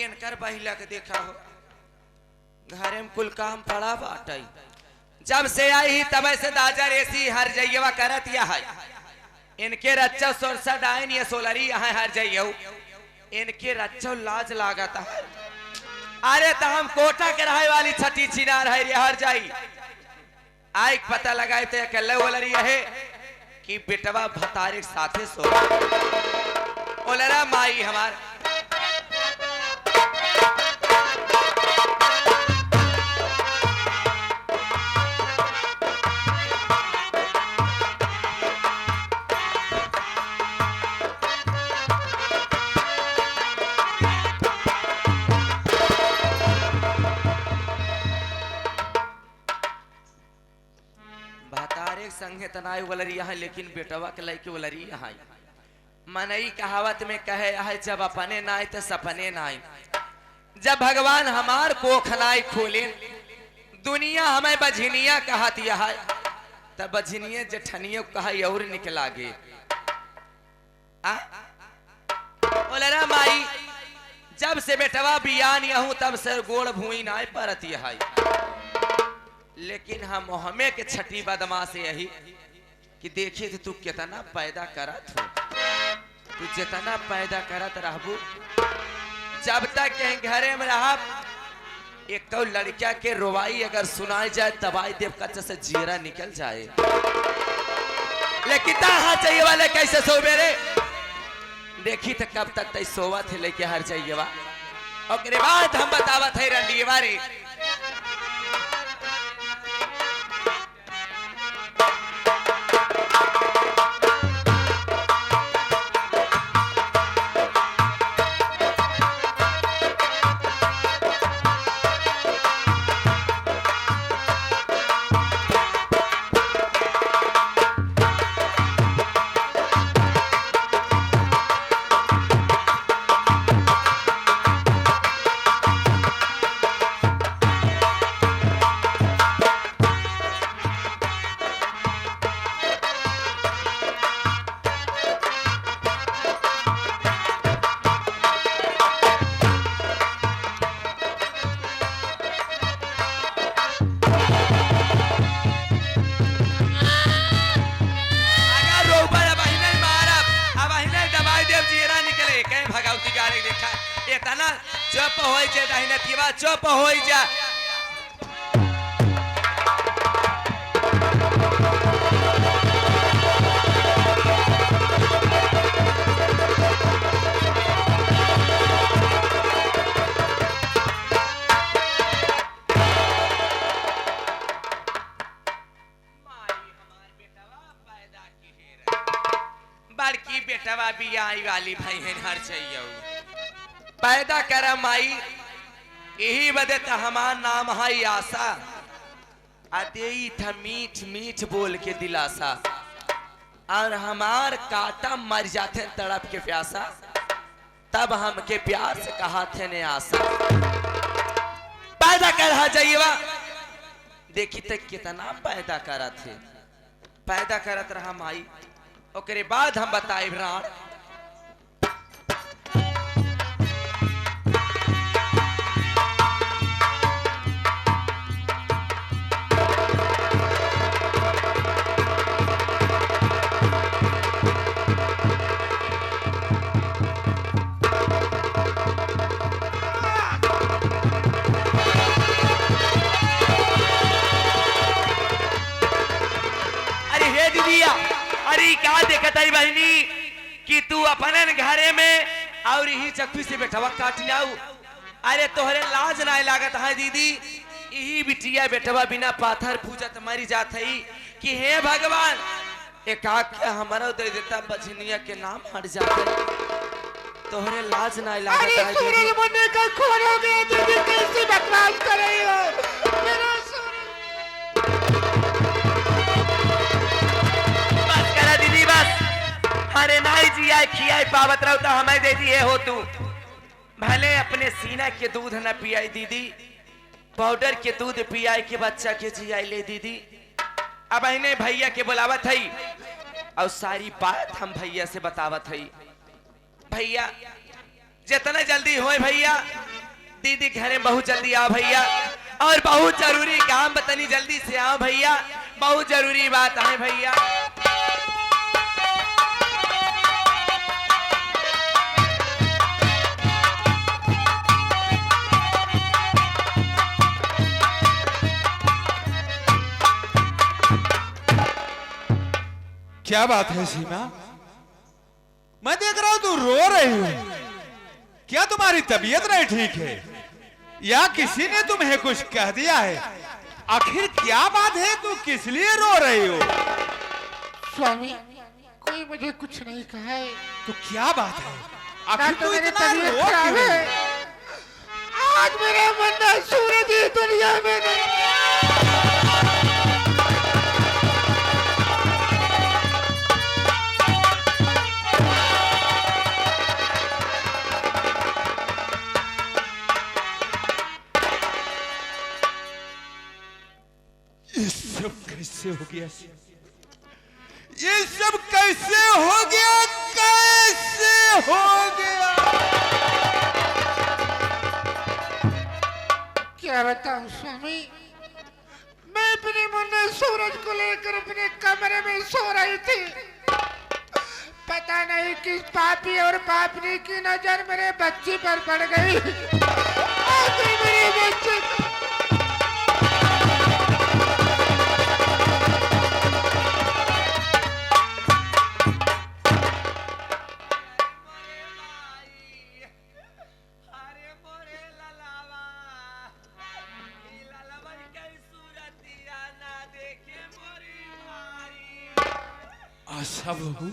इनकर बहिला के देखा हो घरे में कुल काम पड़ा बाटई जब से आई ही तब से दाजा रेसी हर जइवा करत या है इनके रच्चा सोरसा डाइन ये सोलरी यहाँ हर जइयो इनके रच्चो लाज लागता है। अरे तो हम कोटा के रहे वाली छठी छिनार है हर जाई आई पता लगाए थे अकेले ओलरी है कि बेटवा भतारे साथे सो ओलरा माई हमार संगे तनाई वलरी है लेकिन बेटवा के लइके वलरी है मनई कहावत में कहे है जब अपने नाई तो सपने नाई जब भगवान हमार कोखनाई खोले दुनिया हमें बझनिया कहत है तब बझनिया जेठनियों कहा और निकला गे ओलरा माई जब से बेटवा बियान यहूं तब से गोड़ भूई नाई परत है लेकिन हम हमें के छठी बदमाश यही कि देखिए तू कितना पैदा करत हो तू जितना पैदा करत रहबू जब तक घरे में रह एक तो लड़किया के रोवाई अगर सुनाई जाए तबाई देव कच्चा से जीरा निकल जाए लेकिन हाँ चाहिए वाले कैसे सो मेरे देखी तो कब तक तय सोवा थे लेके हर चाहिए वा और बाद हम बतावा थे रंडीवा रे चुप हो जा दाहिना चुप हो जा बड़की बेटवा भी आई वाली भाई है हर चाहिए पैदा कर माई यही बदे तो हमार नाम है आशा अदेई था मीठ मीठ बोल के दिलासा और हमार काटा मर जाते तड़प के प्यासा तब हमके प्यार से कहा थे ने आशा पैदा कर जाइएवा देखी तक कितना पैदा करा थे पैदा करत रहा माई ओकरे बाद हम बताए राण क्या देखत है बहनी कि तू अपन घरे में और यही चक्की से बेटवा काट लाऊ अरे तोहरे लाज ना लागत है दीदी यही बिटिया बेटवा बिना पाथर पूजत मरी जात है कि हे भगवान एक हमारा दे देता बझनिया के नाम हट जाता तोहरे लाज ना लागत है दीदी मने का खोर हो गया दीदी कैसी बकवास कर रही हो मेरा अरे नाई जी आई खियाई पावत रहो तो हमें दे दिए हो तू भले अपने सीना के दूध न पियाई दीदी पाउडर के दूध पियाई के बच्चा के जियाई ले दीदी अब इन्हें भैया के बुलावत है और सारी बात हम भैया से बतावत है भैया जितना जल्दी होए भैया दीदी घरे बहुत जल्दी आओ भैया, और बहुत जरूरी काम बतानी, जल्दी से आओ भैया, बहुत जरूरी बात है भैया। क्या बात है सीमा? मैं देख रहा हूं तू रो रही हो। क्या तुम्हारी तबीयत नहीं ठीक है या किसी ने तुम्हें कुछ कह दिया है? आखिर क्या बात है, तू किस लिए रो रही हो? स्वामी, कोई मुझे कुछ नहीं कहा है। तो क्या बात है? आखिर तो तू मेरी इतना तबीयत रो खराब क्यों? है। आज मेरा बंदा सूरज इस दुनिया में नहीं। ये सब कैसे हो गया? ये सब कैसे हो गया? कैसे हो गया? क्या बताऊं स्वामी, मैं अपने मुन्ने सूरज को लेकर अपने कमरे में सो रही थी। पता नहीं किस पापी और पापनी की नजर मेरे बच्चे पर पड़ गई। आखिर मेरे बच्चे आशा बहू,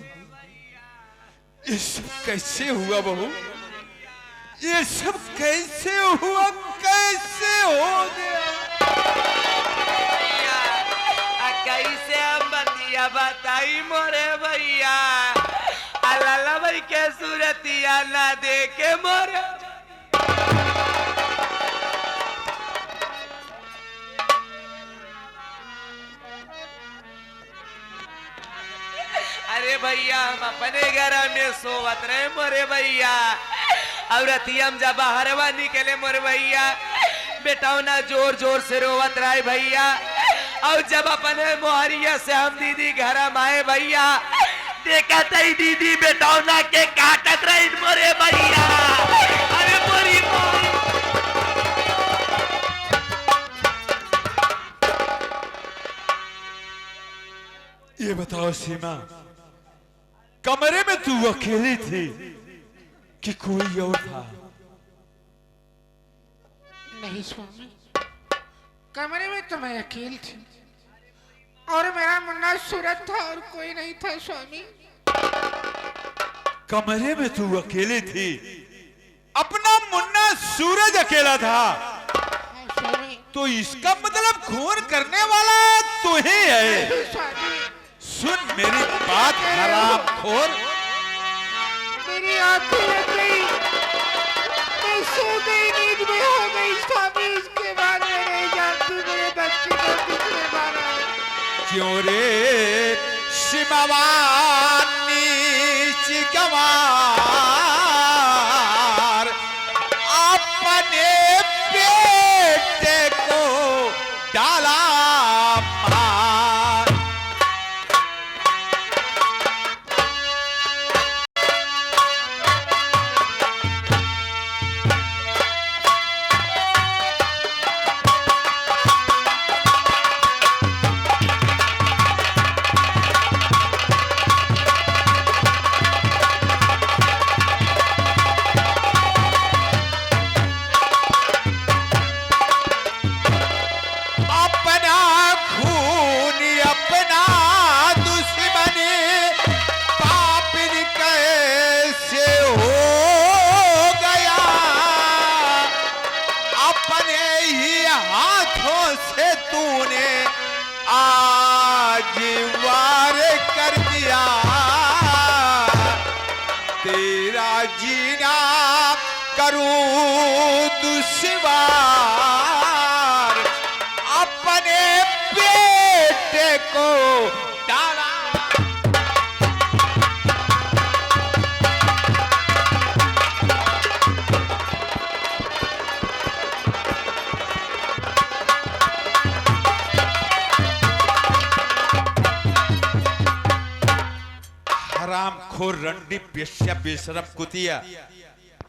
ये सब कैसे हुआ बहू? ये सब कैसे हुआ? कैसे हो गया? कैसे हम बतिया बताई मोरे भैया, लाला भाई के सूरतिया ना देखे मोरे। अरे भैया, हम अपने घर में सोवत रहे मोरे भैया, और हम जब बाहरवा निकले मोरे भैया, बेटाओ ना जोर जोर से रोवत रहे भैया। और जब अपने मोहरिया से हम दीदी घर आए भैया, देखा तई दीदी बेटाओ ना के काटत रही मोरे भैया। अरे मोरी माई, ये बताओ सीमा, कमरे में तू अकेली थी कि कोई और था? नहीं स्वामी, कमरे में तो मैं अकेली थी और मेरा मुन्ना सूरज था और कोई नहीं था स्वामी। कमरे में तू अकेली थी, अपना मुन्ना सूरज अकेला था? हाँ स्वामी। तो इसका मतलब खून करने वाला तू ही है। नहीं स्वामी, सुन मेरी बात हराम खोर, मेरी आंखें लग गई, मैं सो गई, नींद में हो गई स्वामी। इसके बाद मैं नहीं जानती मेरे बच्चे को किसने मारा। क्यों रे शिमवानी चिकवार अपने बेटे को डाला मार। जीना करूं दुश्वार, अपने बेटे को डाला। हरामखोर रंडी बेश्या बेशरम कुतिया,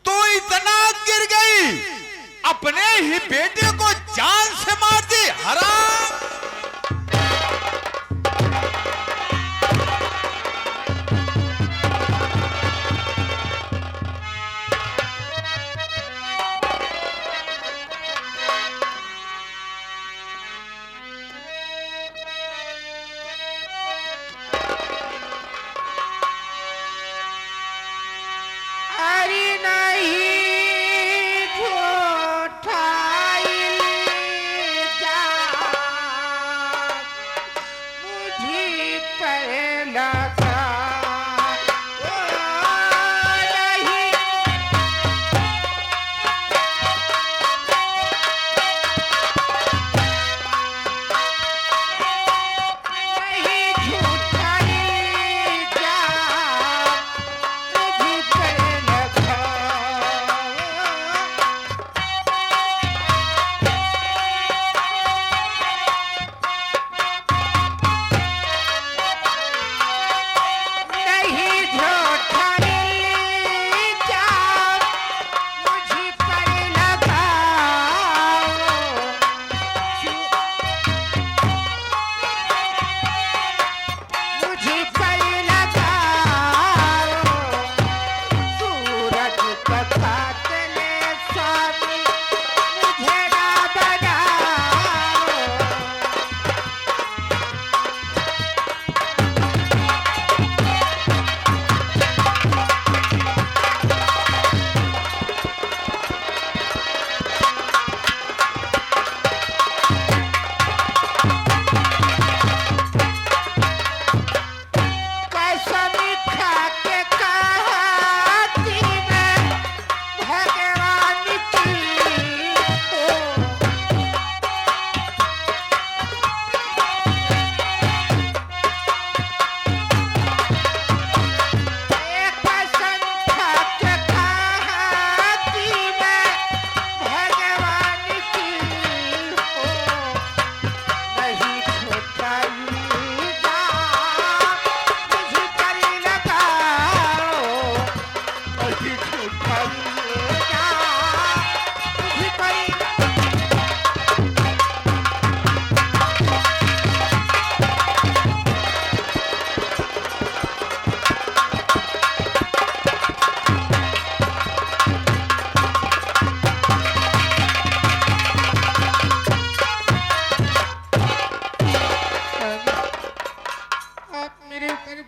तू इतना गिर गई, अपने ही बेटे को जान से मार दी। हराम।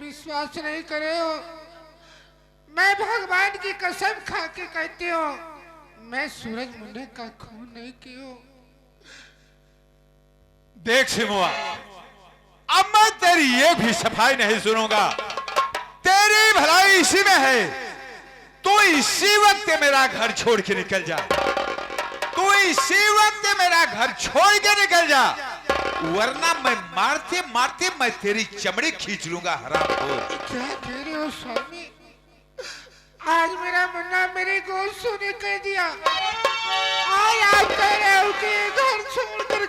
विश्वास नहीं करे हो। मैं भगवान की कसम खा के कहती हूँ, मैं सूरज मुंडे का खून नहीं किया। देख सिमुआ, अब मैं तेरी ये भी सफाई नहीं सुनूंगा। तेरी भलाई इसी में है, तू इसी वक्त मेरा घर छोड़ के निकल जा। तू इसी वक्त मेरा घर छोड़ के निकल जा, वरना मैं मारते मारते मैं तेरी चमड़ी खींच लूंगा। हरामखोर। क्या कह रहे हो स्वामी? आज मेरा मुन्ना मेरी गोद सोने कह दिया, आज आप कह रहे हो कि घर छोड़कर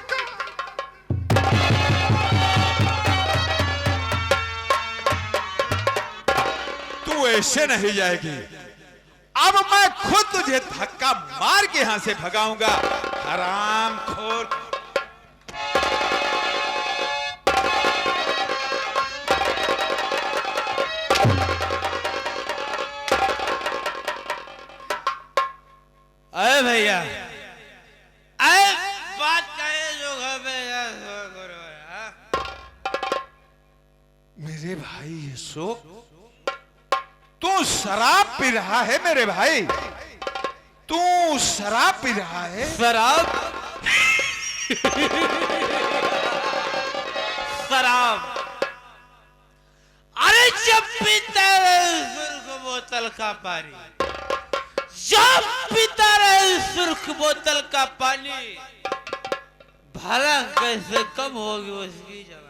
तू ऐसे नहीं जाएगी। अब मैं खुद तुझे धक्का मार के यहां से भगाऊंगा। हरामखोर। अरे भैया, अरे बात कहे जो घर पे मेरे भाई अशोक, तू शराब पी रहा है मेरे भाई? तू शराब पी रहा है? शराब? शराब? अरे जब पीता रहे सुर्ख बोतल का पानी, जब पीता रहे सुर्ख बोतल का पानी, भला कैसे कम होगी उसकी जवानी।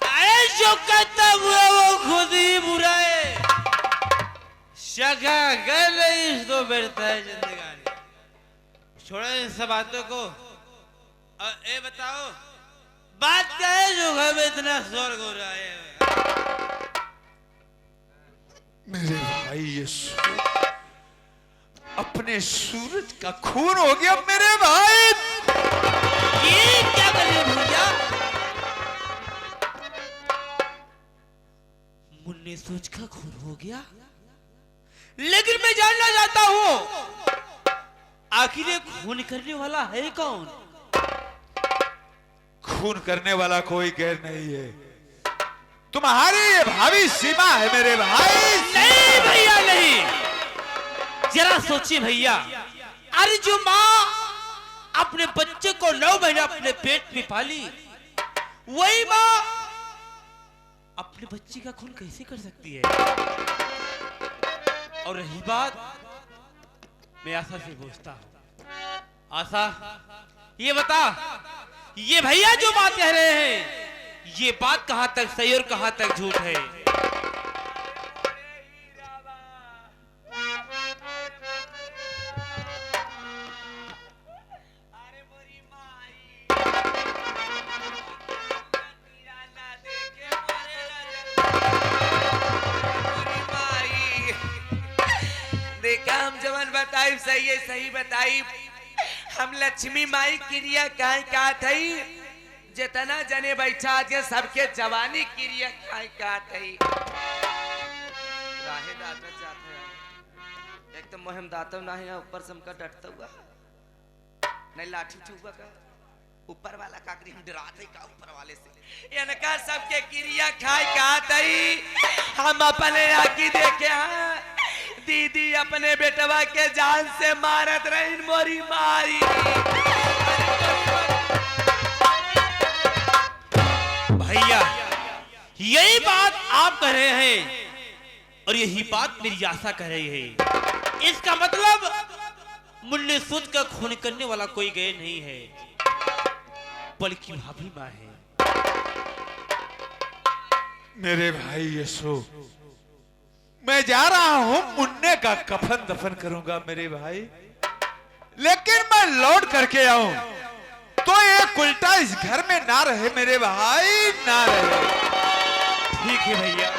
अरे जो कहता हुआ वो खुद ही बुरा है, शका कर नहीं तो बैठता है जिंदगानी। छोड़ो इन सब बातों को और ये बताओ, बात क्या है जो घर में इतना शोर हो रहा है? मेरे भाई यीशु, अपने सूरज का खून हो गया मेरे भाई। ये क्या कर रहे हो भैया? मुन्ने सूरज का खून हो गया, लेकिन मैं जानना चाहता हूं आखिर ये खून करने वाला है कौन? खून करने वाला कोई गैर नहीं है, तुम्हारी ये भाभी सीमा है मेरे भाई। नहीं भैया नहीं, जरा सोचिए भैया, अरे जो माँ अपने बच्चे को 9 महीने अपने पेट में पाली, वही माँ अपने बच्चे का खून कैसे कर सकती है? और रही बात, मैं आशा से पूछता हूं, आशा ये बता, ये भैया जो बात कह रहे हैं, ये बात कहां तक सही और कहां तक झूठ है? देखा हम जवन बताई सही है, सही बताई। हम लक्ष्मी माई क्रिया काय का थई, जितना जने बैठा जे सबके जवानी क्रिया काय का थई। राहे दाता जाते हैं, एक तो मोहम दाता ना है, ऊपर से हमका डरता हुआ नहीं, लाठी ठुआ का ऊपर वाला काकरी हम डराते का ऊपर वाले से। इनका सबके क्रिया खाए का थई, हम अपने आकी देखे हाँ दीदी अपने बेटवा के जान से मारत रही मोरी मारी। भैया यही बात आप कह रहे हैं और यही बात मेरी आशा कह रही है। इसका मतलब मुन्ने सूद का खून करने वाला कोई गए नहीं है, बल्कि भाभी माँ है। मेरे भाई यीशु, मैं जा रहा हूं मुन्ने का कफन दफन करूंगा मेरे भाई, लेकिन मैं लौट करके आऊं तो ये उल्टा इस घर में ना रहे मेरे भाई, ना रहे। ठीक है भैया।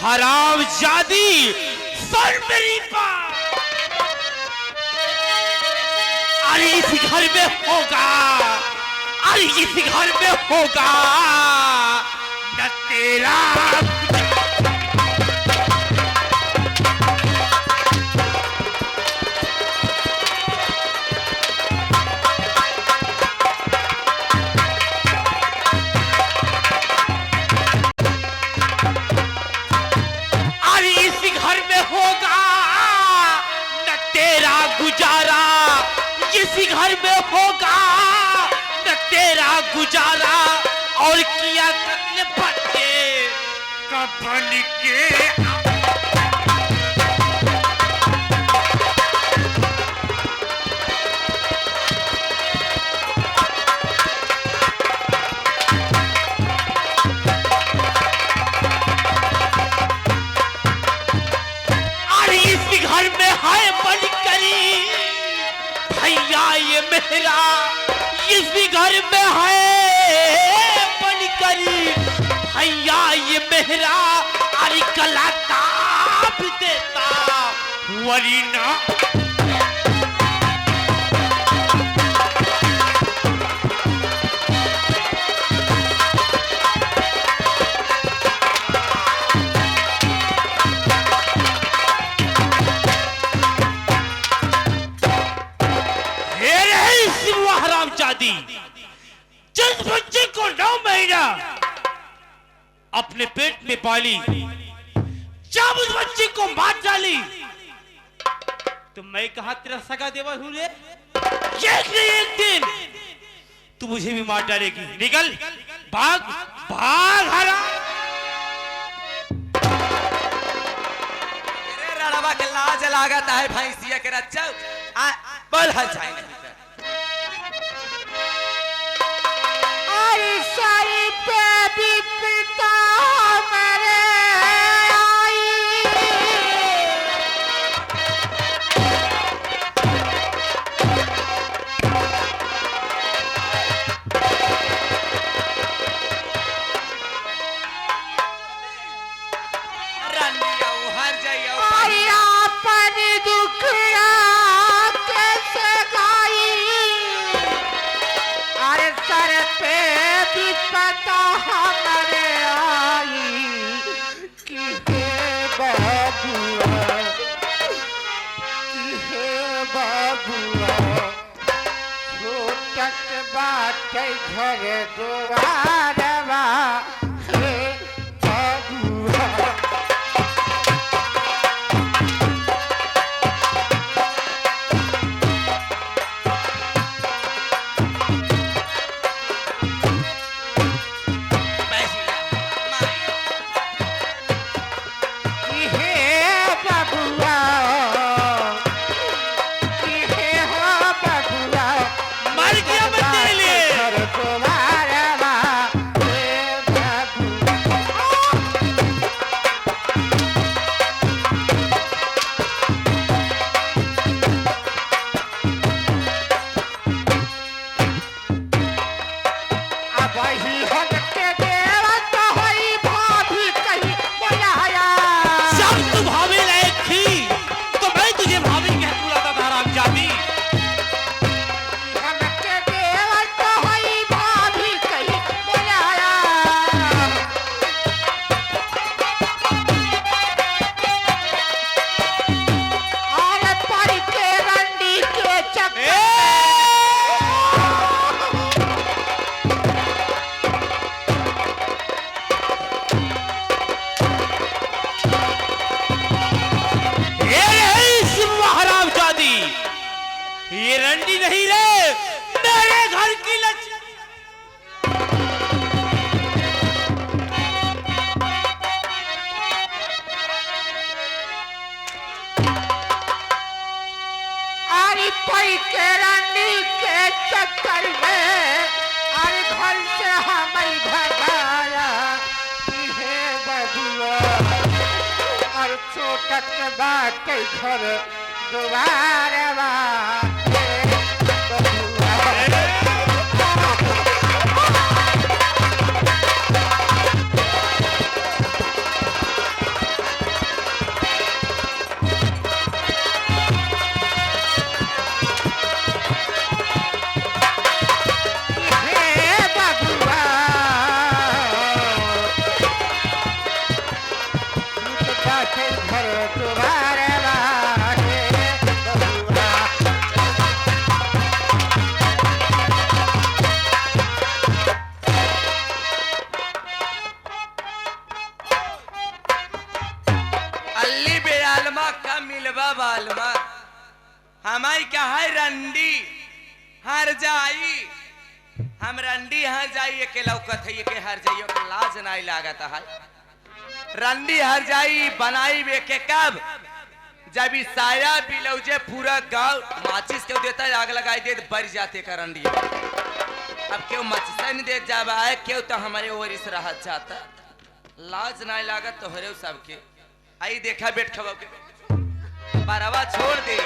हराम जादी सुन मेरी बात, अरे इस घर में होगा, अरे इस घर में होगा न तेरा इसी घर में होगा न तेरा गुजारा, और किया कत्ल बच्चे कफन के। अरे इसी घर में है बन करी भैया ये मेरा, इसी घर में है बन करी भैया ये मेरा, अरे कला ताप देता वरीना। जादी अपने पेट में पाली, जब उस बच्ची को मार डाली तो मैं कहा तेरा सगा देवर हूं रे। एक दिन तू मुझे भी मार डालेगी। निकल, भाग भाग हरा। अरे रड़वा के लाज लागत है भैंसिया के रच्चा बोल हल जाए नहीं अरे सारी पे भी पिता मेरे आई। रंडिया हर जाइयो अरे अपनी दुखड़ा कैसे गाई। अरे सर पे भी पता हमारे आई कि हे बाबुआ, कि हे बाबुआ, छोटक बात घर दुआरवा हे बाबुआ। ये रंडी नहीं रे, मेरे घर की लक्ष्मी। अरे पई के रंडी के चक्कर में अरे घर से हमें भगाया कि हे बबुआ। और छोटक बात घर दुआरवा बालमा हमारी क्या है रंडी हर जाई। हम रंडी हर जाई के लौकत है के हर जाइयो के लाज नहीं लागत है। रंडी हर जाई बनाई वे के कब जब साया बिलौजे पूरा गांव माचिस क्यों देता है आग लगाई दे बढ़ जाते का रंडी। अब क्यों माचिस नहीं दे जब आए क्यों तो हमारे ओर इस राहत जाता लाज नहीं लागत तो हरे सबके आई देखा बैठ खबा के बारवा छोड़ दे।